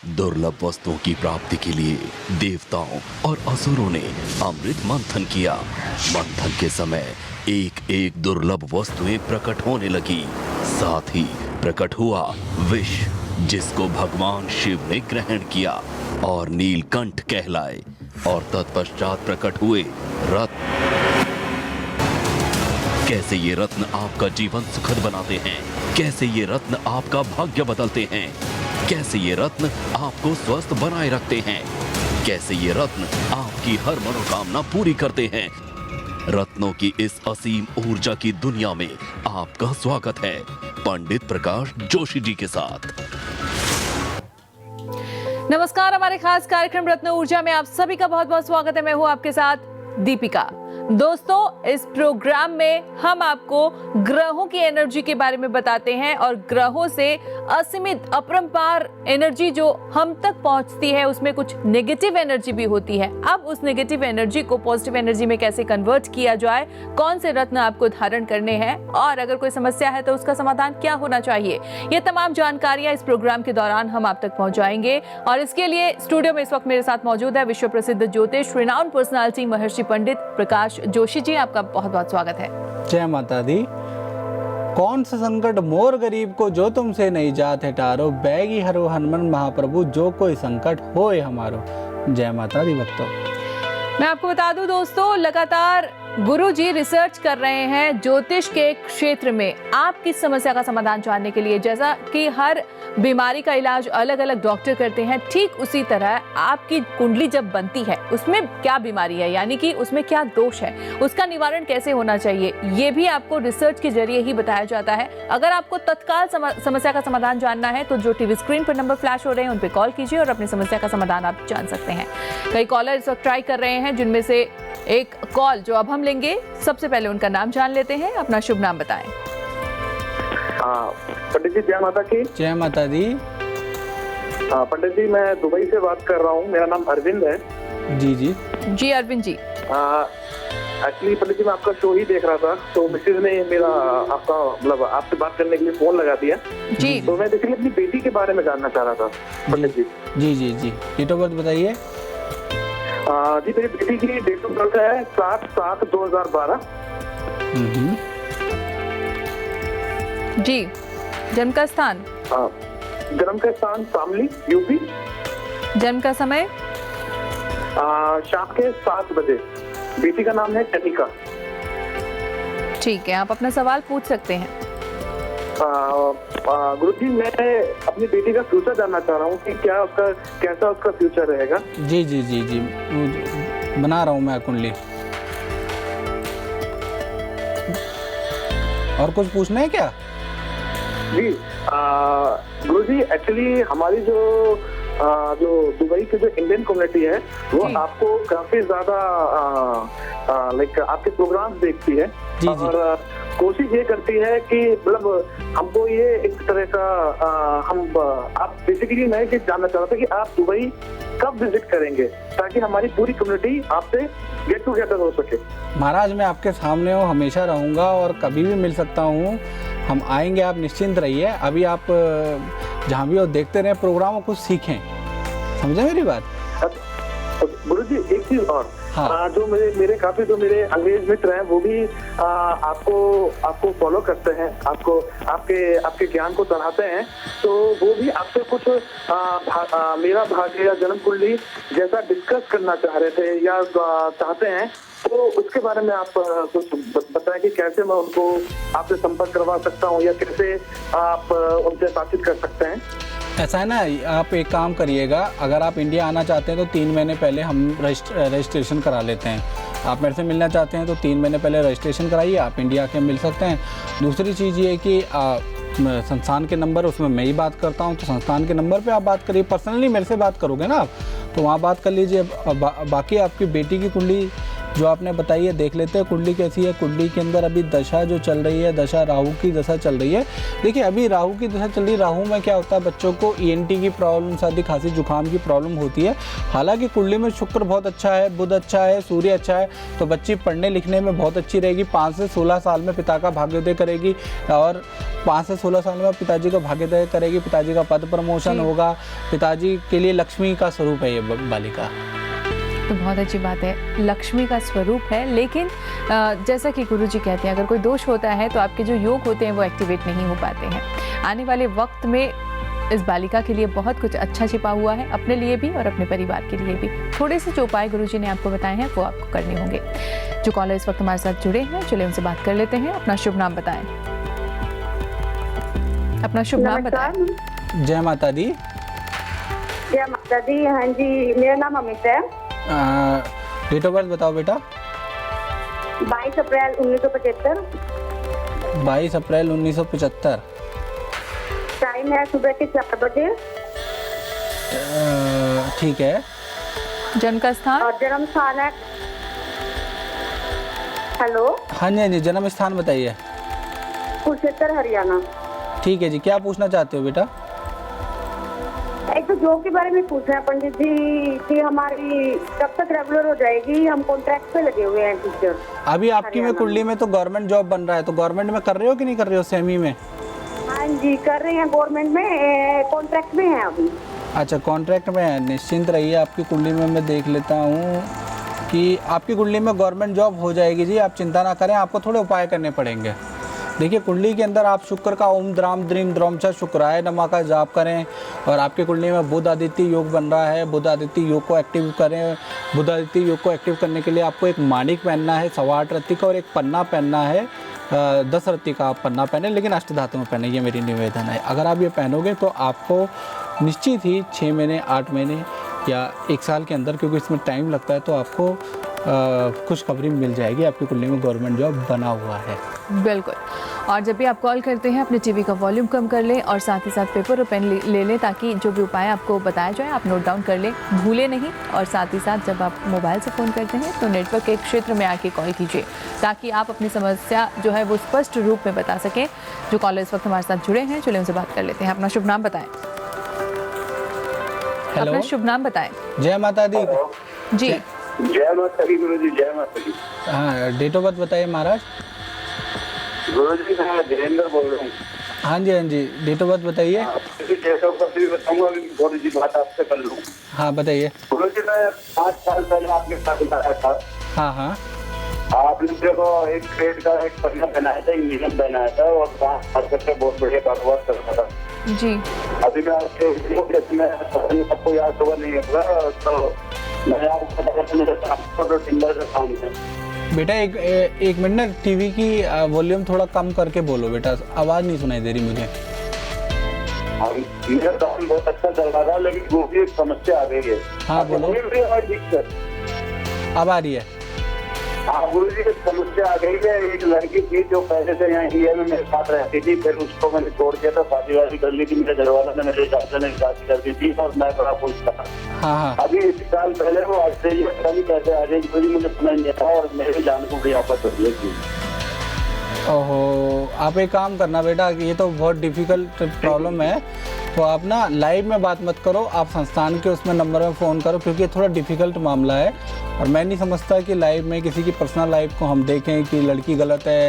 दुर्लभ वस्तुओं की प्राप्ति के लिए देवताओं और असुरों ने अमृत मंथन किया। मंथन के समय एक एक दुर्लभ वस्तुएं प्रकट होने लगी। साथ ही प्रकट हुआ विष, जिसको भगवान शिव ने ग्रहण किया और नीलकंठ कहलाए। और तत्पश्चात प्रकट हुए रत्न। कैसे ये रत्न आपका जीवन सुखद बनाते हैं, कैसे ये रत्न आपका भाग्य बदलते हैं, कैसे ये रत्न आपको स्वस्थ बनाए रखते हैं, कैसे ये रत्न आपकी हर मनोकामना पूरी करते हैं। रत्नों की इस असीम ऊर्जा की दुनिया में आपका स्वागत है पंडित प्रकाश जोशी जी के साथ। नमस्कार, हमारे खास कार्यक्रम रत्न ऊर्जा में आप सभी का बहुत बहुत स्वागत है। मैं हूं आपके साथ दीपिका। दोस्तों, इस प्रोग्राम में हम आपको ग्रहों की एनर्जी के बारे में बताते हैं और ग्रहों से असीमित अपरंपार एनर्जी जो हम तक पहुंचती है उसमें कुछ नेगेटिव एनर्जी भी होती है। अब उस नेगेटिव एनर्जी को पॉजिटिव एनर्जी में कैसे कन्वर्ट किया जाए, कौन से रत्न आपको धारण करने हैं और अगर कोई समस्या है तो उसका समाधान क्या होना चाहिए, ये तमाम जानकारियां इस प्रोग्राम के दौरान हम आप तक पहुंचाएंगे। और इसके लिए स्टूडियो में इस वक्त मेरे साथ मौजूद है विश्व प्रसिद्ध ज्योतिष रिनाउंड पर्सनालिटी महर्षि पंडित प्रकाश जोशी जी। आपका बहुत बहुत स्वागत है। जय माता दी। कौन सा संकट मोर गरीब को जो तुमसे नहीं जात है टारो, बैगी हरो हनुमान महाप्रभु जो कोई संकट होए हमारो। जय माता दी भक्तों। मैं आपको बता दूं दोस्तों, लगातार गुरुजी रिसर्च कर रहे हैं ज्योतिष के क्षेत्र में आपकी समस्या का समाधान जानने के लिए। जैसा कि हर बीमारी का इलाज अलग अलग डॉक्टर करते हैं, ठीक उसी तरह आपकी कुंडली जब बनती है उसमें क्या बीमारी है, यानी कि उसमें क्या दोष है, उसका निवारण कैसे होना चाहिए, ये भी आपको रिसर्च के जरिए ही बताया जाता है। अगर आपको तत्काल समस्या का समाधान जानना है तो जो टीवी स्क्रीन पर नंबर फ्लैश हो रहे हैं उन पर कॉल कीजिए और अपनी समस्या का समाधान आप जान सकते हैं। कई कॉलर इस वक्त ट्राई कर रहे हैं, जिनमें से एक कॉल जो अब हम लेंगे, सबसे पहले उनका नाम जान लेते हैं। अपना शुभ नाम बताएं। पंडित जी जय माता की। जय माता दी। पंडित जी मैं दुबई से बात कर रहा हूँ, मेरा नाम अरविंद है। जी जी जी अरविंद जी। एक्चुअली पंडित जी मैं आपका शो ही देख रहा था तो मिसेज ने मेरा आपका मतलब आपसे बात करने के लिए फोन लगा दिया जी। तो मैं बेसिकली अपनी बेटी के बारे में जानना चाह रहा था पंडित जी। जी जी जी डेट ऑफ बर्थ बताइए। जी मेरी बेटी की डेट ऑफ बर्थ है 7/7/2012। जी। जन्म का स्थान? जन्म का स्थान शामली यूपी। जन्म का समय? शाम के 7 बजे। बेटी का नाम है कनिका। ठीक है, आप अपना सवाल पूछ सकते हैं। गुरुजी मैं अपनी बेटी का फ्यूचर जानना चाह रहा हूँ कि क्या उसका कैसा उसका फ्यूचर रहेगा। जी जी जी जी बना रहा हूँ मैं कुंडली। और कुछ पूछना है क्या? जी गुरुजी एक्चुअली हमारी जो दुबई की जो इंडियन कम्युनिटी है वो आपको काफी ज्यादा लाइक आपके प्रोग्राम्स देखती है और कोशिश ये करती है कि मतलब हमको ये एक तरह का आप बेसिकली मैं ये जानना चाह रहा था कि आप दुबई कब विजिट करेंगे ताकि हमारी पूरी कम्युनिटी आपसे गेट टुगेदर हो सके। महाराज मैं आपके सामने हूँ, हमेशा रहूँगा और कभी भी मिल सकता हूँ। हम आएंगे, आप निश्चिंत रहिए। अभी आप जहाँ भी हो देखते रहे प्रोग्राम और कुछ सीखें, समझे मेरी बात? गुरुजी एक चीज और, हाँ। जो मेरे काफी जो मेरे अंग्रेज मित्र हैं वो भी आपको फॉलो करते हैं, आपके ज्ञान को सराहते हैं, तो वो भी आपसे कुछ मेरा भाग्य या जन्म कुंडली जैसा डिस्कस करना चाह रहे थे या चाहते हैं, तो उसके बारे में आप कुछ बताएं कि कैसे मैं उनको आपसे संपर्क करवा सकता हूँ या कैसे आप उनसे बातचीत कर सकते हैं। ऐसा है ना, आप एक काम करिएगा, अगर आप इंडिया आना चाहते हैं तो 3 महीने पहले हम रजिस्ट्रेशन करा लेते हैं। आप मेरे से मिलना चाहते हैं तो 3 महीने पहले रजिस्ट्रेशन कराइए, आप इंडिया के मिल सकते हैं। दूसरी चीज़ ये है कि संस्थान के नंबर, उसमें मैं ही बात करता हूँ, तो संस्थान के नंबर पे आप बात करिए। पर्सनली मेरे से बात करोगे ना आप, तो वहाँ बात कर लीजिए। बाकी आपकी बेटी की कुंडली जो आपने बताई है देख लेते हैं कुंडली कैसी है। कुंडली के अंदर अभी दशा जो चल रही है, दशा राहु की दशा चल रही है। देखिए अभी राहु की दशा चल रही है, राहु में क्या होता है बच्चों को ENT की प्रॉब्लम, सर्दी खांसी जुकाम की प्रॉब्लम होती है। हालांकि कुंडली में शुक्र बहुत अच्छा है, बुध अच्छा है, सूर्य अच्छा है, तो बच्ची पढ़ने लिखने में बहुत अच्छी रहेगी। 5 से 16 साल में पिता का भाग्योदय करेगी और 5 से 16 साल में पिताजी का भाग्योदय करेगी, पिताजी का पद प्रमोशन होगा। पिताजी के लिए लक्ष्मी का स्वरूप है ये बालिका। तो बहुत अच्छी बात है, लक्ष्मी का स्वरूप है। लेकिन जैसा कि गुरुजी कहते हैं, अगर कोई दोष होता है तो आपके जो योग होते हैं वो एक्टिवेट नहीं हो पाते हैं। आने वाले वक्त में इस बालिका के लिए बहुत कुछ अच्छा छिपा हुआ है, अपने लिए भी और अपने परिवार के लिए भी। थोड़े से जो उपाय गुरुजी ने आपको बताए हैं वो आपको करने होंगे। जो कॉलर इस वक्त हमारे साथ जुड़े हैं, चलिए उनसे बात कर लेते हैं। अपना शुभ नाम बताएं। अपना शुभ नाम बताएं। जय माता दी। जय माता दी। हाँ जी, मेरा नाम अमित है। डेट ऑफ बर्थ बताओ बेटा। 22 अप्रैल 1975। 22 अप्रैल 1975। टाइम है सुबह के 4 बजे। ठीक है। जन्म का स्थान और जन्म स्थान है, हेलो, हाँ जी हाँ जी, जन्म स्थान बताइए। कुरुक्षेत्र हरियाणा। ठीक है जी, क्या पूछना चाहते हो बेटा? एक तो जॉब के बारे में पूछ रहे हैं पंडित जी कि हमारी कब तक रेगुलर हो जाएगी। हम कॉन्ट्रैक्ट पे लगे हुए हैं टीचर। अभी आपकी में कुंडली में तो गवर्नमेंट जॉब बन रहा है, तो गवर्नमेंट में कर रहे हो कि नहीं कर रहे हो? सेमी में? हाँ जी कर रहे हैं, गवर्नमेंट में कॉन्ट्रैक्ट में है अभी। अच्छा कॉन्ट्रैक्ट में है, निश्चिंत रहिए। आपकी कुंडली में मैं देख लेता हूँ कि आपकी कुंडली में गवर्नमेंट जॉब हो जाएगी जी, आप चिंता ना करें। आपको थोड़े उपाय करने पड़ेंगे। देखिए कुंडली के अंदर आप शुक्र का ओम द्राम द्रीम द्रोमचा शुक्राय नमः का जाप करें। और आपकी कुंडली में बुध आदित्य योग बन रहा है, बुध आदित्य योग को एक्टिव करें। बुध आदित्य योग को एक्टिव करने के लिए आपको एक माणिक पहनना है, 8.25 रत्ती का, और एक पन्ना पहनना है 10 रत्ती का। आप पन्ना पहने, लेकिन अष्टधातु में पहने, ये मेरी निवेदन है। अगर आप ये पहनोगे तो आपको निश्चित ही 6 महीने 8 महीने या 1 साल के अंदर, क्योंकि इसमें टाइम लगता है, तो आपको खुशखबरी मिल जाएगी। आपकी कुंडली में गवर्नमेंट जॉब बना हुआ है। बिल्कुल। और जब भी आप कॉल करते हैं अपने टीवी का वॉल्यूम कम कर लें और साथ ही साथ पेपर और पेन ले लें, ताकि जो भी उपाय आपको बताया जाए आप नोट डाउन कर लें, भूलें नहीं। और साथ ही साथ जब आप मोबाइल से फ़ोन करते हैं तो नेटवर्क के क्षेत्र में आके कॉल कीजिए, ताकि आप अपनी समस्या जो है वो स्पष्ट रूप में बता सकें। जो कॉलर इस वक्त हमारे साथ जुड़े हैं, चलिए उनसे बात कर लेते हैं। अपना शुभ नाम बताएं। हेलो, अपना शुभ नाम बताएं। जय माता दी जी। जय माता दी गुरु जी, जय माता दी। हाँ, डेट ऑफ बर्थ बताइए महाराज। गुरु जी मैं धीरेन्द्र बोल रहा हूँ। हाँ जी हाँ जी, डेट ऑफ बर्थ बताइए। डेट ऑफ बर्थ भी बताऊंगा, गुरु जी बात आपसे कर लूँ। हाँ बताइए। गुरु जी मैं 5 साल पहले आपके साथ आया था। हाँ हाँ। आपने देखो एक क्रेड का एक पन्ना बनाया था, एक नीलम बनाया था, और 5 साल तक बहुत बढ़िया कारोबार कर रहा था जी। अभी मैं आपके सबको याद होगा नहीं होगा, तो मैं आपको पता करता हूँ टिम्बर का काम है। बेटा एक मिनट ना, टीवी की वॉल्यूम थोड़ा कम करके बोलो बेटा, आवाज़ नहीं सुनाई दे रही मुझे। मेरा काम बहुत अच्छा चल रहा था, लेकिन वो भी एक समस्या आ गई है। हाँ बोलो। अब आ रही है। हाँ गुरु जी, एक समस्या आ गई है। एक लड़की थी जो पहले से यहाँ इंडिया में मेरे साथ रहती थी, फिर उसको मैंने छोड़ दिया था, शादी वादी कर ली थी। मेरे घर वालों ने, मेरे चाचा ने शादी कर दी थी, और मैं बड़ा खुश था। हाँ हाँ। अभी 1 साल पहले वो ऑस्ट्रेलिया पता नहीं कैसे आ गई, गुरु जी मुझे समझ नहीं था, और मेरी जान को भी वापस हो गई थी। ओहो, आप एक काम करना बेटा, ये तो बहुत डिफ़िकल्ट प्रॉब्लम है, तो आप ना लाइव में बात मत करो, आप संस्थान के उसमें नंबर में फ़ोन करो, क्योंकि ये थोड़ा डिफ़िकल्ट मामला है। और मैं नहीं समझता कि लाइव में किसी की पर्सनल लाइफ को हम देखें कि लड़की गलत है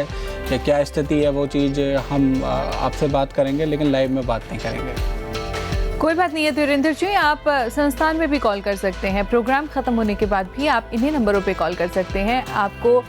या क्या स्थिति है, वो चीज़ हम आपसे बात करेंगे, लेकिन लाइव में बात नहीं करेंगे। कोई बात नहीं है धीरेन्द्र जी, आप संस्थान में भी कॉल कर सकते हैं। प्रोग्राम खत्म होने के बाद भी आप इन्हीं नंबरों पे कॉल कर सकते हैं। आपको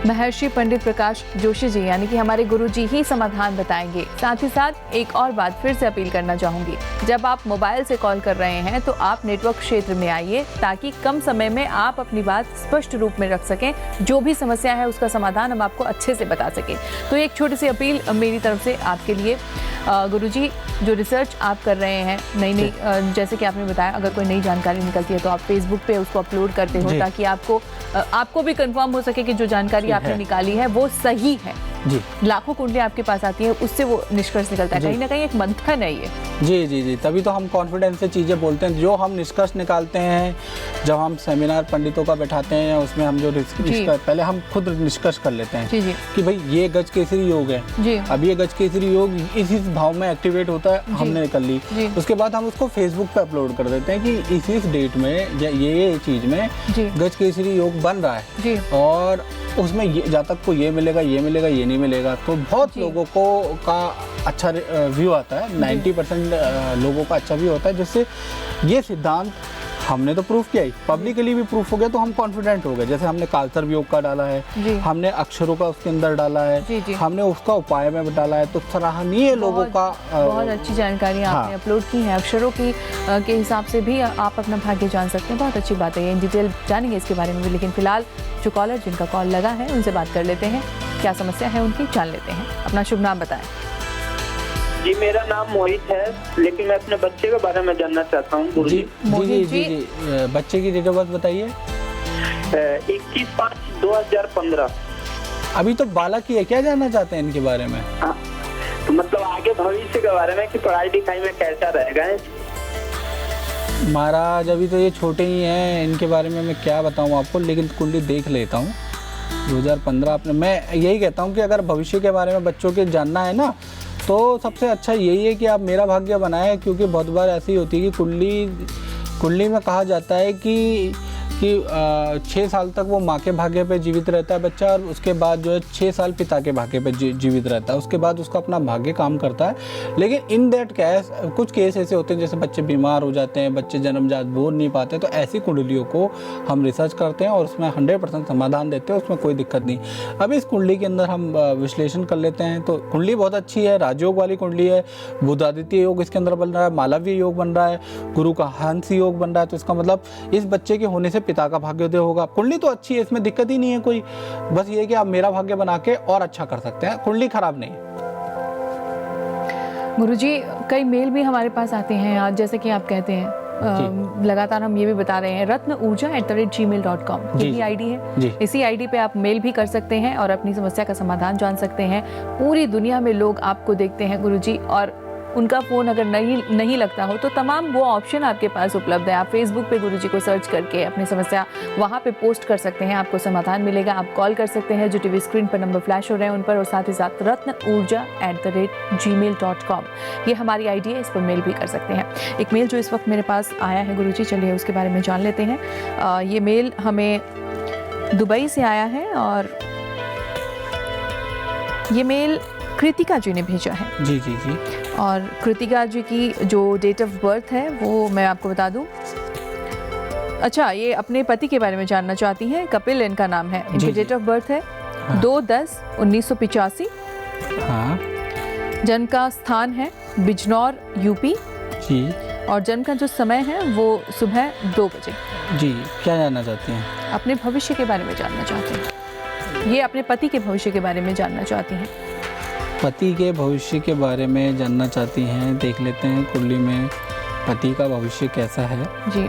महर्षि पंडित प्रकाश जोशी जी यानी कि हमारे गुरुजी ही समाधान बताएंगे। साथ ही साथ एक और बात फिर से अपील करना चाहूँगी, जब आप मोबाइल से कॉल कर रहे हैं तो आप नेटवर्क क्षेत्र में आइए, ताकि कम समय में आप अपनी बात स्पष्ट रूप में रख सकें। जो भी समस्या है उसका समाधान हम आपको अच्छे से बता सकें। तो एक छोटी सी अपील मेरी तरफ से आपके लिए। गुरुजी, जो रिसर्च आप कर रहे हैं नई जैसे कि आपने बताया, अगर कोई नई जानकारी निकलती है तो आप फेसबुक पे उसको अपलोड करते हो, ताकि आपको भी कंफर्म हो सके कि जो जानकारी आपने निकाली है वो सही है। जी लाखों कुंडलियां आपके पास आती है, उससे वो निष्कर्ष निकलता है, जी। कहीं ना कहीं एक मंथन है ये। जी जी जी, तभी तो हम कॉन्फिडेंस से चीज़ें बोलते हैं। जो हम निष्कर्ष निकालते हैं जब हम सेमिनार पंडितों का बैठाते हैं, उसमें हम जो पहले हम खुद निष्कर्ष कर लेते हैं जी जी कि भाई ये गज केसरी योग है, जी अब ये गज केसरी योग इस भाव में एक्टिवेट होता है, हमने कर ली। जी। उसके बाद हम उसको फेसबुक पे अपलोड कर देते हैं कि इस डेट में ये चीज़ में जी गज केसरी योग बन रहा है, जी और उसमें जब तक को ये मिलेगा, ये मिलेगा, ये नहीं मिलेगा, तो बहुत जी। लोगों को का अच्छा व्यू आता है। 90% लोगों का अच्छा व्यू होता है, जिससे ये सिद्धांत हमने तो प्रूफ किया ही, पब्लिकली भी प्रूफ हो गया, तो हम कॉन्फिडेंट हो गए। जैसे हमने कालसर्प योग का डाला जी। है, हमने अक्षरों का उसके अंदर डाला है, जी, जी। हमने उसका उपाय में डाला है, तो सराहनीय लोगों का बहुत अच्छी जानकारी आपने हाँ। अपलोड की है। अक्षरों की के हिसाब से भी आप अपना भाग्य जान सकते हैं, बहुत अच्छी बात है। ये इन डिटेल जानेंगे इसके बारे में भी, लेकिन फिलहाल जो कॉलर जिनका कॉल लगा है उनसे बात कर लेते हैं, क्या समस्या है उनकी जान लेते हैं। अपना शुभ नाम बताएं। जी, मेरा नाम मोहित है, लेकिन मैं अपने बच्चे के बारे में जानना चाहता हूँ गुरु जी जी। जी मोहित जी जी। जी बच्चे की डेट ऑफ बर्थ बताइए। 21/5/2015। अभी तो बालक ही है, क्या जानना चाहते हैं इनके बारे में? हाँ, तो मतलब आगे भविष्य के बारे में कि पढ़ाई लिखाई में कैसा रहेगा। महाराज अभी तो ये छोटे ही हैं, इनके बारे में मैं क्या बताऊं आपको, लेकिन कुंडली देख लेता हूं। 2015 आपने, मैं यही कहता हूं कि अगर भविष्य के बारे में बच्चों के जानना है ना, तो सबसे अच्छा यही है कि आप मेरा भाग्य बनाएं, क्योंकि बहुत बार ऐसी होती है कि कुंडली में कहा जाता है कि 6 साल तक वो माँ के भाग्य पे जीवित रहता है बच्चा, और उसके बाद जो है 6 साल पिता के भाग्य पे जीवित रहता है, उसके बाद उसका अपना भाग्य काम करता है। लेकिन इन दैट केस कुछ केस ऐसे होते हैं जैसे बच्चे बीमार हो जाते हैं, बच्चे जन्मजात बोल नहीं पाते, तो ऐसी कुंडलियों को हम रिसर्च करते हैं और उसमें 100% समाधान देते हैं, उसमें कोई दिक्कत नहीं। अब इस कुंडली के अंदर हम विश्लेषण कर लेते हैं। तो कुंडली बहुत अच्छी है, राजयोग वाली कुंडली है, बुधादित्य योग इसके अंदर बन रहा है, मालव्य योग बन रहा है, गुरु का हंस योग बन रहा है, तो इसका मतलब इस बच्चे के होने से पिता का भाग्योदय होगा। कुंडली तो अच्छी है, इसमें दिक्कत ही नहीं है कोई, बस ये है कि आप मेरा भाग्य बना के और अच्छा कर सकते हैं, कुंडली खराब नहीं है। गुरुजी, कई मेल भी हमारे पास आते हैं आज, जैसे कि आप कहते हैं लगातार हम ये भी बता रहे हैं, ratnaurja@gmail.com यही आईडी है। जी। इसी आईडी पे आप मेल भी कर सकते हैं और अपनी समस्या का समाधान जान सकते हैं। पूरी दुनिया में लोग आपको देखते हैं गुरुजी, और उनका फ़ोन अगर नहीं लगता हो तो तमाम वो ऑप्शन आपके पास उपलब्ध है। आप फेसबुक पे गुरुजी को सर्च करके अपनी समस्या वहाँ पे पोस्ट कर सकते हैं, आपको समाधान मिलेगा। आप कॉल कर सकते हैं, जो टीवी स्क्रीन पर नंबर फ्लैश हो रहे हैं उन पर, और साथ ही साथ ratnaurja@gmail.com ये हमारी आईडी है, इस पर मेल भी कर सकते हैं। एक मेल जो इस वक्त मेरे पास आया है गुरुजी, चलिए उसके बारे में जान लेते हैं। ये मेल हमें दुबई से आया है और ये मेल कृतिका जी ने भेजा है। जी जी जी। और कृतिका जी की जो डेट ऑफ बर्थ है वो मैं आपको बता दूं। अच्छा, ये अपने पति के बारे में जानना चाहती हैं, कपिल इनका नाम है, इनकी जी, डेट ऑफ बर्थ है हाँ। 2/10/1985। हाँ जन्म का स्थान है बिजनौर यूपी, जी और जन्म का जो समय है वो सुबह 2 बजे। जी। क्या जानना चाहते हैं? अपने भविष्य के बारे में जानना चाहते हैं, ये अपने पति के भविष्य के बारे में जानना चाहती हैं। पति के भविष्य के बारे में जानना चाहती हैं, देख लेते हैं कुंडली में पति का भविष्य कैसा है। जी।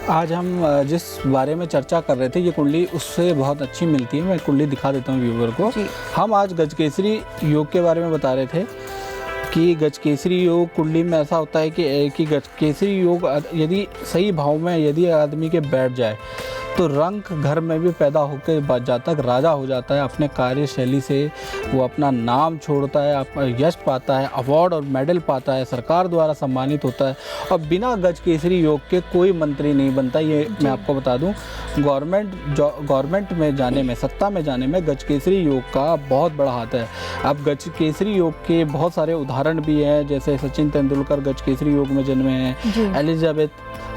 आज हम जिस बारे में चर्चा कर रहे थे, ये कुंडली उससे बहुत अच्छी मिलती है। मैं कुंडली दिखा देता हूँ व्यूवर को। जी। हम आज गजकेसरी योग के बारे में बता रहे थे कि गजकेसरी योग कुंडली में ऐसा होता है कि गजकेसरी योग यदि सही भाव में यदि आदमी के बैठ जाए तो रंक घर में भी पैदा होकर जाता है, राजा हो जाता है। अपने कार्यशैली से वो अपना नाम छोड़ता है, यश पाता है, अवार्ड और मेडल पाता है, सरकार द्वारा सम्मानित होता है, और बिना गजकेसरी योग के कोई मंत्री नहीं बनता। ये मैं आपको बता दूं, गवर्नमेंट में जाने में, सत्ता में जाने में गजकेसरी योग का बहुत बड़ा हाथ है। अब गजकेसरी योग के बहुत सारे उदाहरण भी हैं, जैसे सचिन तेंदुलकर गजकेसरी योग में जन्मे हैं, एलिजाबेथ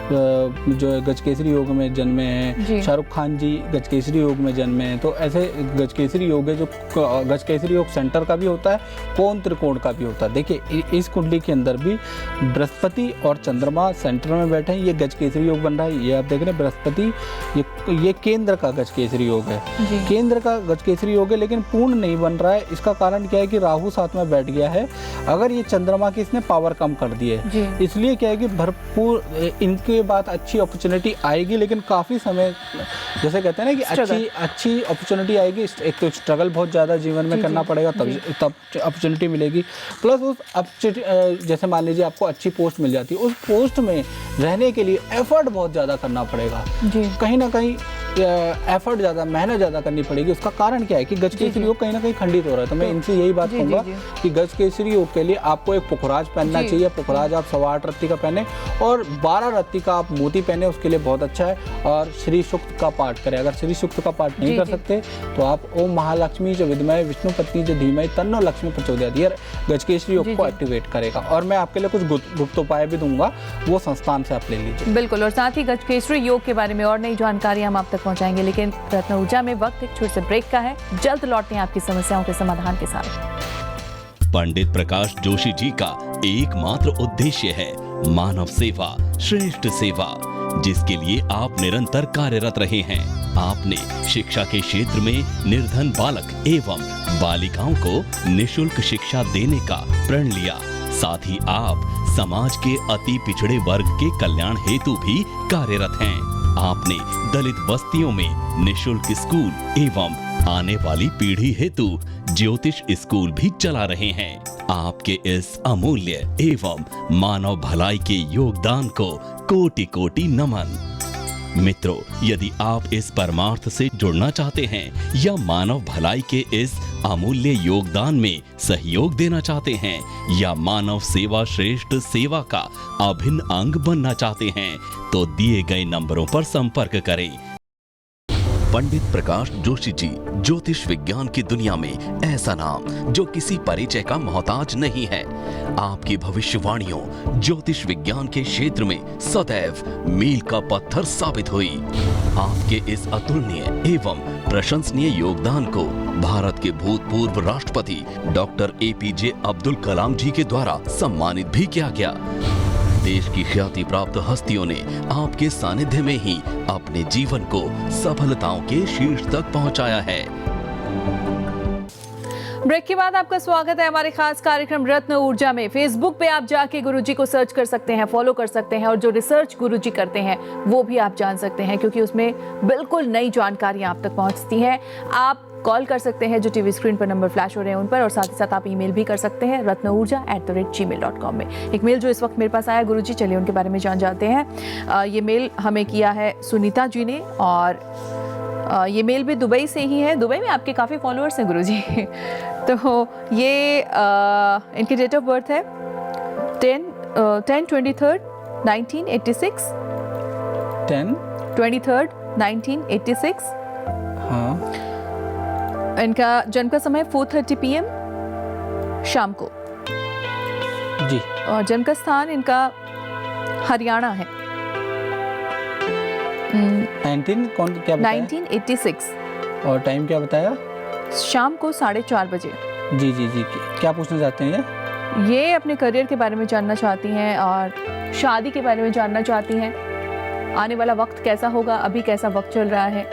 जो गजकेसरी योग में जन्मे हैं, शाहरुख खान जी गजकेसरी योग में जन्मे हैं। तो ऐसे गजकेसरी योग है, जो गजकेसरी योग सेंटर का भी होता है, कोण त्रिकोण का भी होता है। देखिए इस कुंडली के अंदर भी बृहस्पति और चंद्रमा सेंटर में बैठे हैं, ये गजकेसरी योग बन रहा है। ये आप देख रहे हैं बृहस्पति, ये केंद्र का गजकेसरी योग है, केंद्र का गजकेसरी योग है, लेकिन पूर्ण नहीं बन रहा है। इसका कारण क्या है कि राहु साथ में बैठ गया है अगर ये चंद्रमा की इसने पावर कम कर दी जी। है, इसलिए क्या है कि भरपूर इनके बाद अच्छी अपॉर्चुनिटी आएगी, लेकिन काफ़ी समय, जैसे कहते हैं ना कि Struggle। अच्छी अपॉर्चुनिटी आएगी। एक तो स्ट्रगल बहुत ज़्यादा जीवन में जी, करना जी, पड़ेगा, जी। तब अपॉर्चुनिटी मिलेगी। प्लस उस जैसे मान लीजिए आपको अच्छी पोस्ट मिल जाती है, उस पोस्ट में रहने के लिए एफर्ट बहुत ज़्यादा करना पड़ेगा, जी। कहीं ना कहीं एफर्ट ज़्यादा, मेहनत ज़्यादा करनी पड़ेगी। उसका कारण क्या है कि गज केसरी योग कहीं ना कहीं खंडित हो रहा है। तो मैं इनसे यही बात जी, कहूँगा जी, जी। कि गज केसरी योग के लिए आपको एक पुखराज पहनना जी। चाहिए। पुखराज आप 8.25 रत्ती का पहने और 12 रत्ती का आप मोती पहने, उसके लिए बहुत अच्छा है। और श्री सूक्त का पाठ करें। अगर श्री सूक्त का पाठ नहीं जी, कर जी। सकते तो आप ओम महालक्ष्मी च विद्महे विष्णु पत्नी च धीमहि तन्नो लक्ष्मी प्रचोदयात्, ये गज केसरी योग जी, को जी। एक्टिवेट करेगा। और मैं आपके लिए कुछ गुप्त उपाय भी दूंगा, वो संस्थान से आप ले लीजिए। बिल्कुल, और साथ ही गज केसरी योग के बारे में और नई जानकारी हम आप तक पहुंचाएंगे, लेकिन रत्न ऊर्जा में वक्त एक छोटे से ब्रेक का है। जल्द लौटते हैं आपकी समस्याओं के समाधान के साथ। पंडित प्रकाश जोशी जी का एकमात्र उद्देश्य है मानव सेवा, श्रेष्ठ सेवा, जिसके लिए आप निरंतर कार्यरत रहे हैं। आपने शिक्षा के क्षेत्र में निर्धन बालक एवं बालिकाओं को निशुल्क शिक्षा देने का प्रण लिया। साथ ही आप समाज के अति पिछड़े वर्ग के कल्याण हेतु भी कार्यरत हैं। आपने दलित बस्तियों में निशुल्क स्कूल एवं आने वाली पीढ़ी हेतु ज्योतिष स्कूल भी चला रहे हैं। आपके इस अमूल्य एवं मानव भलाई के योगदान को कोटि कोटि नमन। मित्रों, यदि आप इस परमार्थ से जुड़ना चाहते हैं या मानव भलाई के इस अमूल्य योगदान में सहयोग देना चाहते हैं या मानव सेवा श्रेष्ठ सेवा का अभिन्न अंग बनना चाहते हैं, तो दिए गए नंबरों पर संपर्क करें। पंडित प्रकाश जोशी जी, ज्योतिष विज्ञान की दुनिया में ऐसा नाम जो किसी परिचय का मोहताज नहीं है। आपकी भविष्यवाणियों ज्योतिष विज्ञान के क्षेत्र में सदैव मील का पत्थर साबित हुई। आपके इस अतुलनीय एवं प्रशंसनीय योगदान को भारत के भूतपूर्व राष्ट्रपति डॉक्टर APJ अब्दुल कलाम जी के द्वारा सम्मानित भी किया गया। देश की ख्याति प्राप्त हस्तियों ने आपके सानिध्य में ही अपने जीवन को सफलताओं के शीर्ष तक पहुंचाया है। ब्रेक के बाद आपका स्वागत है हमारे खास कार्यक्रम रत्न ऊर्जा में। फेसबुक पे आप जाके गुरुजी को सर्च कर सकते हैं, फॉलो कर सकते हैं और जो रिसर्च गुरुजी करते हैं वो भी आप जान सकते हैं, क्योंकि उसमें बिल्कुल नई जानकारियां आप तक पहुंचती हैं। आप कॉल कर सकते हैं, जो टीवी स्क्रीन पर नंबर फ्लैश हो रहे हैं उन पर, और साथ ही साथ आप ईमेल भी कर सकते हैं ratnaurja@gmail.com में। एक मेल जो इस वक्त मेरे पास आया गुरुजी, चलिए उनके बारे में जान जाते हैं। ये मेल हमें किया है सुनीता जी ने, और ये मेल भी दुबई से ही है। दुबई में आपके काफ़ी फॉलोअर्स हैं गुरुजी। तो ये इनकी डेट ऑफ बर्थ है 10/23/1986। 10/23/1986। हाँ, इनका जन्म का समय 4:30 PM शाम को, जी। और जन्म का स्थान इनका हरियाणा है। 19 कौन क्या बताया? 1986 और टाइम क्या बताया? शाम को 4:30 बजे। जी जी जी, क्या पूछना चाहते हैं ये अपने करियर के बारे में जानना चाहती हैं और शादी के बारे में जानना चाहती हैं। आने वाला वक्त कैसा होगा, अभी कैसा वक्त चल रहा है।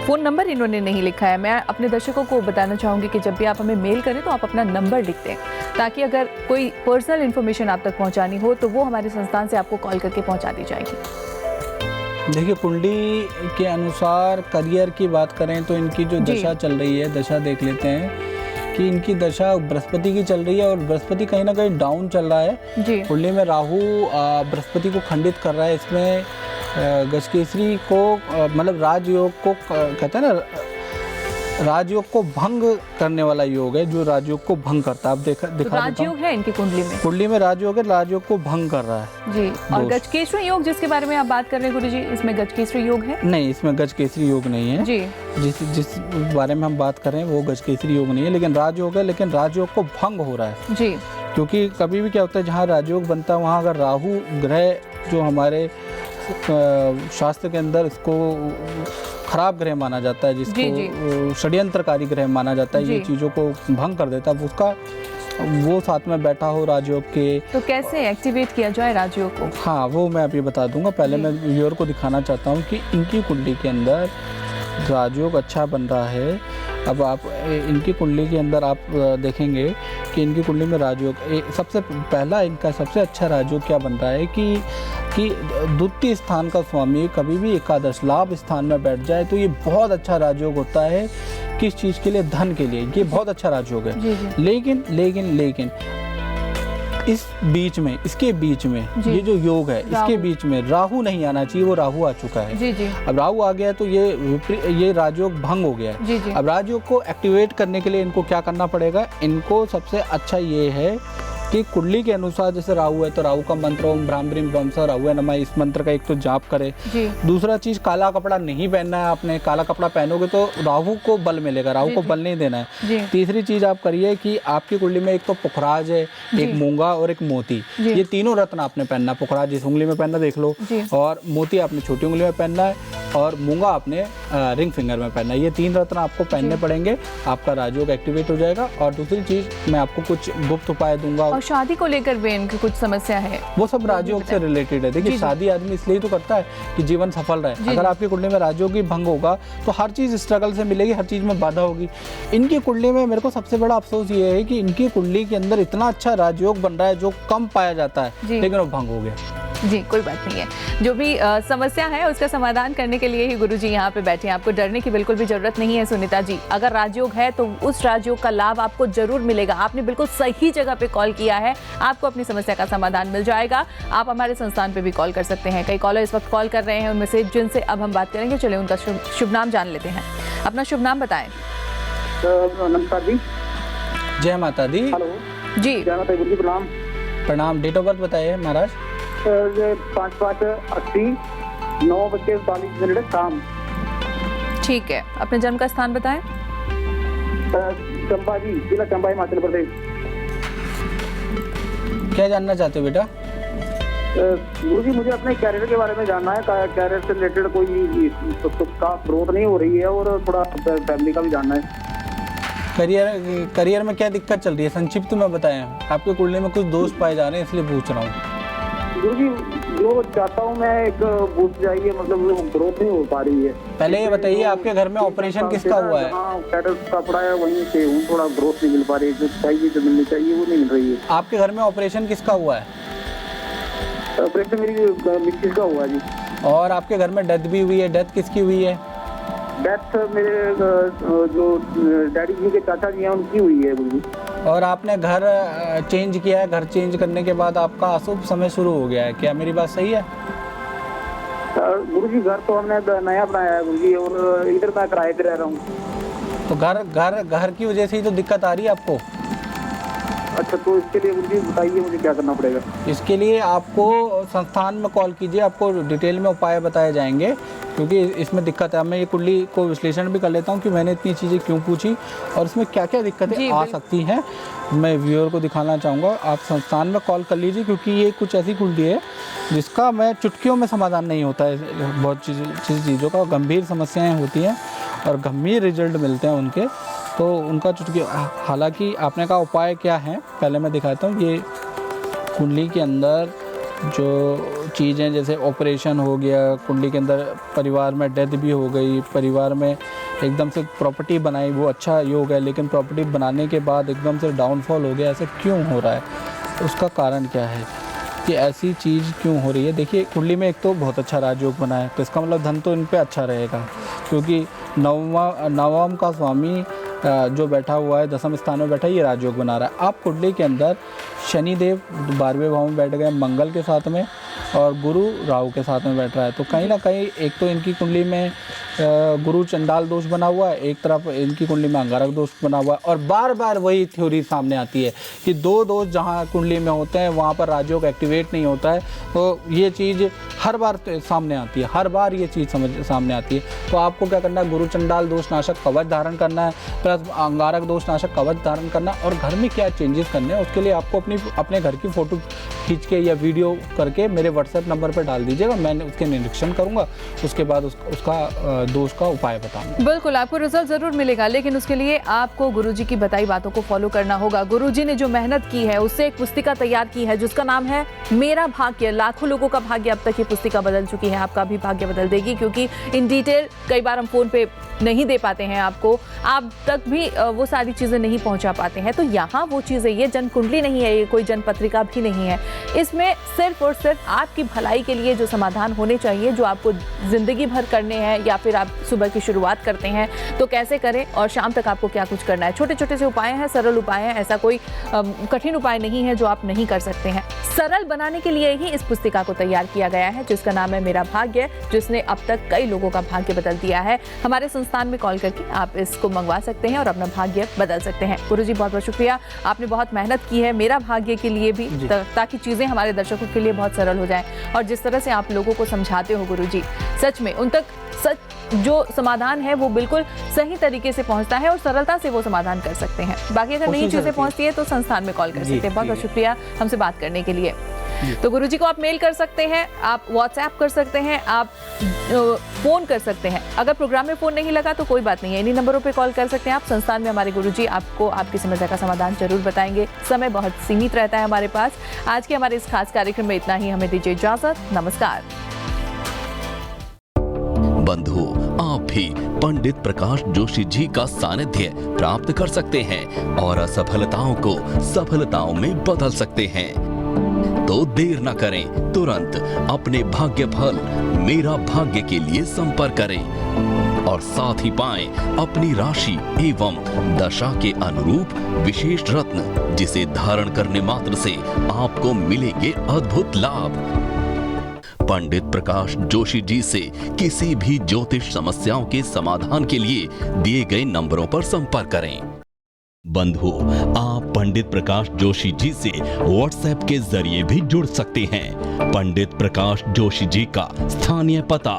फ़ोन नंबर इन्होंने नहीं लिखा है। मैं अपने दर्शकों को बताना चाहूँगी कि जब भी आप हमें मेल करें तो आप अपना नंबर लिख दें, ताकि अगर कोई पर्सनल इन्फॉर्मेशन आप तक पहुँचानी हो तो वो हमारे संस्थान से आपको कॉल करके पहुँचा दी जाएगी। देखिए, कुंडली के अनुसार करियर की बात करें तो इनकी जो जी। दशा चल रही है, दशा देख लेते हैं कि इनकी दशा बृहस्पति की चल रही है, और बृहस्पति कहीं ना कहीं डाउन चल रहा है। जी। कुंडली में राहु बृहस्पति को खंडित कर रहा है। इसमें गजकेसरी को मतलब राजयोग को कहते हैं ना, राजयोग को भंग करने वाला योग है, जो राजयोग को भंग करता है। आप दिखा देता हूं। राजयोग है इनकी कुंडली में। कुंडली में राजयोग है, राजयोग को भंग कर रहा है। जी। और दोस्त। गजकेसरी योग जिसके बारे में आप बात कर रहे हैं गुरुजी, इसमें गजकेसरी योग है? नहीं, इसमें गजकेसरी योग नहीं है। जी। जिस बारे में हम बात कर रहे हैं वो गजकेसरी योग नहीं है, लेकिन राजयोग है। लेकिन राजयोग को भंग हो रहा है। जी। क्योंकि कभी भी क्या होता है, जहाँ राजयोग बनता है वहाँ अगर राहु ग्रह, जो हमारे शास्त्र के अंदर इसको खराब ग्रह माना जाता है, जी, जिसको षड्यंत्रकारी ग्रह माना जाता है, ये जी। चीज़ों को भंग कर देता है। उसका वो साथ में बैठा हो राजयोग के। तो कैसे एक्टिवेट किया जाए राजयोग को? हाँ, वो मैं अभी बता दूंगा। पहले जी। मैं व्यूअर को दिखाना चाहता हूँ कि इनकी कुंडली के अंदर राजयोग अच्छा बन रहा है। अब आप इनकी कुंडली के अंदर आप देखेंगे कि इनकी कुंडली में राजयोग सबसे पहला इनका सबसे अच्छा राजयोग क्या बन रहा है कि द्वितीय स्थान का स्वामी कभी भी एकादश लाभ स्थान में बैठ जाए तो ये बहुत अच्छा राजयोग होता है। किस चीज़ के लिए? धन के लिए। ये बहुत अच्छा राजयोग है। जी जी। लेकिन इस बीच में, इसके बीच में ये जो योग है, इसके बीच में राहु नहीं आना चाहिए, वो राहु आ चुका है। जी जी। अब राहु आ गया तो ये राजयोग भंग हो गया है। जी जी। अब राजयोग को एक्टिवेट करने के लिए इनको क्या करना पड़ेगा? इनको सबसे अच्छा ये है कि कुंडली के अनुसार, जैसे राहु है तो राहु का मंत्र ओम भ्रामरीम ब्रह्म स राहु है नमः, इस मंत्र का एक तो जाप करे। दूसरा चीज, काला कपड़ा नहीं पहनना है आपने। काला कपड़ा पहनोगे तो राहु को बल मिलेगा, राहु को बल नहीं देना है। तीसरी चीज आप करिए कि आपकी कुंडली में एक तो पुखराज है, एक मूंगा और एक मोती, ये तीनों रत्न आपने पहनना। पुखराज इस उंगली में पहनना देख लो, और मोती आपने छोटी उंगली में पहनना है, और मूंगा आपने रिंग फिंगर में पहनना है। ये 3 रत्न आपको पहनने पड़ेंगे, आपका राजयोग एक्टिवेट हो जाएगा। और दूसरी चीज, मैं आपको कुछ गुप्त उपाय दूंगा। और शादी को लेकर भी इनकी कुछ समस्या है, वो सब राजयोग से रिलेटेड है। देखिए, शादी आदमी इसलिए तो करता है कि जीवन सफल रहे। अगर आपकी कुंडली में राजयोग ही भंग होगा तो हर चीज स्ट्रगल से मिलेगी, हर चीज में बाधा होगी। इनकी कुंडली में मेरे को सबसे बड़ा अफसोस ये है कि इनकी कुंडली के अंदर इतना अच्छा राजयोग बन रहा है जो कम पाया जाता है, लेकिन वो भंग हो गया। जी, कोई बात नहीं है। जो भी समस्या है उसका समाधान करने के लिए ही गुरुजी यहाँ पे बैठे हैं। आपको डरने की बिल्कुल भी जरूरत नहीं है सुनीता जी। अगर राजयोग है तो उस राजयोग का लाभ आपको जरूर मिलेगा। आपने बिल्कुल सही जगह पे कॉल किया है, आपको अपनी समस्या का समाधान मिल जाएगा। आप हमारे संस्थान पे भी कॉल कर सकते हैं। कई कॉलर इस वक्त कॉल कर रहे हैं, उनमें से जिनसे अब हम बात करेंगे, चलिए उनका शुभ नाम जान लेते हैं। अपना शुभ नाम बताएं। नमस्कार जी। जय माता दी। हेलो जी। जय माता दी, प्रणाम। प्रणाम। डेट ऑफ बर्थ बताइए महाराज। 5/5/80 9:42 शाम। ठीक है, अपने जन्म का स्थान बताएं। चंबा जी, जिला चंबा, हिमाचल प्रदेश। क्या जानना चाहते हो बेटा? गुरु जी, मुझे अपने कैरियर के बारे में जानना है। कैरियर से रिलेटेड कोई का ग्रोथ नहीं हो रही है, और थोड़ा फैमिली का भी जानना है। करियर में क्या दिक्कत चल रही है, संक्षिप्त में बताएं। आपके कुंडली में कुछ दोष पाए जा रहे हैं, इसलिए पूछ रहा हूँ। गुरु जी, जो चाहता हूँ मैं, एक बूस्ट चाहिए, मतलब वो ग्रोथ नहीं हो पा रही है। पहले ये बताइए, आपके घर में ऑपरेशन किसका हुआ है? हाँ, कैटरेक्ट का पड़ा है, वहीं से हूँ। थोड़ा ग्रोथ नहीं मिल पा रही है, जो चाहिए, जो मिलनी चाहिए वो नहीं मिल रही है। आपके घर में ऑपरेशन किसका हुआ है? ऑपरेशन मेरी मिसेज का हुआ जी। और आपके घर में डेथ भी हुई है? डेथ किसकी हुई है? डेथ मेरे जो डैडी जी के चाचा जी हैं उनकी हुई है गुरु जी। और आपने घर चेंज किया है, घर चेंज करने के बाद आपका अशुभ समय शुरू हो गया है, क्या मेरी बात सही है? गुरु जी, घर तो हमने नया बनाया है गुरु जी, और इधर मैं किराए पे रह रहा हूँ। तो घर की वजह से ही तो दिक्कत आ रही है आपको। अच्छा, तो इसके लिए गुरु जी बताइए मुझे क्या करना पड़ेगा? इसके लिए आपको संस्थान में कॉल कीजिए, आपको डिटेल में उपाय बताए जाएंगे, क्योंकि इसमें दिक्कत है। मैं ये कुंडली को विश्लेषण भी कर लेता हूँ कि मैंने इतनी चीज़ें क्यों पूछी और इसमें क्या क्या दिक्कतें आ सकती हैं, मैं व्यूअर को दिखाना चाहूँगा। आप संस्थान में कॉल कर लीजिए, क्योंकि ये कुछ ऐसी कुंडली है जिसका मैं चुटकियों में समाधान नहीं होता है। बहुत चीज़ों का गंभीर समस्याएँ होती हैं और गंभीर रिजल्ट मिलते हैं उनके, तो उनका चुटकी। हालांकि आपने कहा उपाय क्या है, पहले मैं दिखाता हूँ। ये कुंडली के अंदर जो चीज़ें, जैसे ऑपरेशन हो गया, कुंडली के अंदर परिवार में डेथ भी हो गई, परिवार में एकदम से प्रॉपर्टी बनाई, वो अच्छा योग है, लेकिन प्रॉपर्टी बनाने के बाद एकदम से डाउनफॉल हो गया, ऐसे क्यों हो रहा है? उसका कारण क्या है कि ऐसी चीज़ क्यों हो रही है? देखिए, कुंडली में एक तो बहुत अच्छा राजयोग बना है, तो इसका मतलब धन तो इन पे अच्छा रहेगा, क्योंकि नवम का स्वामी जो बैठा हुआ है, 10वें स्थान में बैठा है, ये राजयोग बना रहा है। आप कुंडली के अंदर शनिदेव 12वें भाव में बैठ गए, मंगल के साथ में, और गुरु राहु के साथ में बैठ रहा है। तो कहीं ना कहीं एक तो इनकी कुंडली में गुरु चंडाल दोष बना हुआ है, एक तरफ इनकी कुंडली में अंगारक दोष बना हुआ है, और बार बार वही थ्योरी सामने आती है कि 2 दोष जहाँ कुंडली में होते हैं वहाँ पर राजयोग एक्टिवेट नहीं होता है। तो ये चीज़ हर बार सामने आती है, हर बार ये चीज़ सामने आती है। तो आपको क्या करना है, गुरु चंडाल दोष नाशक कवच धारण करना है, प्लस अंगारक दोष नाशक कवच धारण करना, और घर में क्या चेंजेस करने हैं उसके लिए आपको अपने घर की खींच के या वीडियो करके मेरे व्हाट्सएप नंबर पर डाल दीजिएगा, मैं उसके निरीक्षण करूँगा, उसके बाद उसका दोष का उपाय बताऊँगा। बिल्कुल, आपको रिजल्ट जरूर मिलेगा, लेकिन उसके लिए आपको गुरुजी की बताई बातों को फॉलो करना होगा। गुरुजी ने जो मेहनत की है उससे एक पुस्तिका तैयार की है जिसका नाम है मेरा भाग्य। लाखों लोगों का भाग्य अब तक ये पुस्तिका बदल चुकी है, आपका भी भाग्य बदल देगी, क्योंकि इन डिटेल कई बार हम फोन पे नहीं दे पाते हैं आपको, आप तक भी वो सारी चीजें नहीं पहुंचा पाते हैं। तो यहाँ वो चीजें, ये जन कुंडली नहीं है, ये कोई जन पत्रिका भी नहीं है, इसमें सिर्फ और सिर्फ आपकी भलाई के लिए जो समाधान होने चाहिए, जो आपको जिंदगी भर करने हैं, या फिर आप सुबह की शुरुआत करते हैं तो कैसे करें और शाम तक आपको क्या कुछ करना है। छोटे छोटे से उपाय हैं, सरल उपाय हैं, ऐसा कोई कठिन उपाय नहीं है जो आप नहीं कर सकते हैं। सरल बनाने के लिए ही इस पुस्तिका को तैयार किया गया है जिसका नाम है मेरा भाग्य, जिसने अब तक कई लोगों का भाग्य बदल दिया है। हमारे संस्थान में कॉल करके आप इसको मंगवा सकते हैं और अपना भाग्य बदल सकते हैं। गुरुजी बहुत बहुत शुक्रिया, आपने बहुत मेहनत की है मेरा भाग्य के लिए भी, ताकि चीजें हमारे दर्शकों के लिए बहुत सरल हो जाएं। और जिस तरह से आप लोगों को समझाते हो गुरुजी, सच में उन तक सच जो समाधान है वो बिल्कुल सही तरीके से पहुंचता है और सरलता से वो समाधान कर सकते हैं। बाकी अगर नई चीजें पहुंचती है तो संस्थान में कॉल कर सकते हैं। बहुत बहुत शुक्रिया हमसे बात करने के लिए। तो गुरुजी को आप मेल कर सकते हैं, आप व्हाट्सएप कर सकते हैं, आप फोन कर सकते हैं। अगर प्रोग्राम में फोन नहीं लगा तो कोई बात नहीं है, इन्हीं नंबरों पे कॉल कर सकते हैं आप। संस्थान में हमारे गुरुजी आपको आपकी समस्या का समाधान जरूर बताएंगे। समय बहुत सीमित रहता है हमारे पास। आज के हमारे इस खास कार्यक्रम में इतना ही, हमें दीजिए इजाजत, नमस्कार। बंधु, आप भी पंडित प्रकाश जोशी जी का सानिध्य प्राप्त कर सकते हैं और असफलताओं को सफलताओं में बदल सकते हैं। तो देर न करें, तुरंत अपने भाग्य फल मेरा भाग्य के लिए संपर्क करें और साथ ही पाएं अपनी राशि एवं दशा के अनुरूप विशेष रत्न, जिसे धारण करने मात्र से आपको मिलेंगे अद्भुत लाभ। पंडित प्रकाश जोशी जी से किसी भी ज्योतिष समस्याओं के समाधान के लिए दिए गए नंबरों पर संपर्क करें। बंधु, आप पंडित प्रकाश जोशी जी से व्हाट्सएप के जरिए भी जुड़ सकते हैं। पंडित प्रकाश जोशी जी का स्थानीय पता: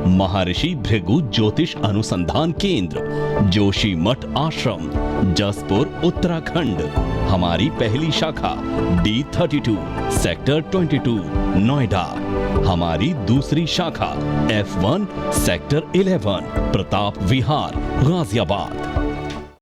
महर्षि भृगु ज्योतिष अनुसंधान केंद्र, जोशी मठ आश्रम, जसपुर, उत्तराखंड। हमारी पहली शाखा D32 सेक्टर 22 नोएडा। हमारी दूसरी शाखा F1 सेक्टर 11 प्रताप विहार गाजियाबाद।